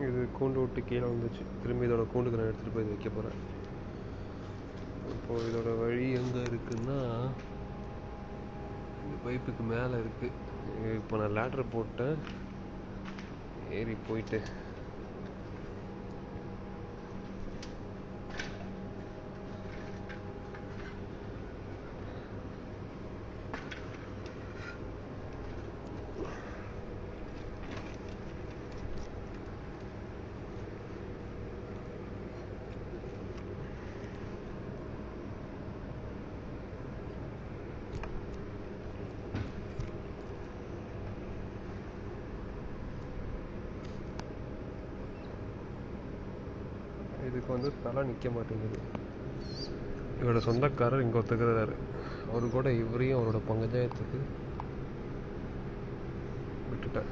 இது கூண்டு விட்டு கீழே வந்துச்சு. திரும்பி இதோட கூண்டுக்கு நான் எடுத்துகிட்டு போய் வைக்க போகிறேன். இப்போது இதோட வழி எங்கே இருக்குன்னா இந்த பைப்புக்கு மேலே இருக்குது. இப்போ நான் லேட்ரு போட்டேன், ஏறி போயிட்டு இதுக்கு வந்து தலை நிற்க மாட்டேங்குது. இவரோட சொந்தக்காரர் இங்கே ஒத்துக்கிறாரு. அவரு கூட இவரையும் அவரோட பஞ்சாயத்துக்கு விட்டுட்டேன்.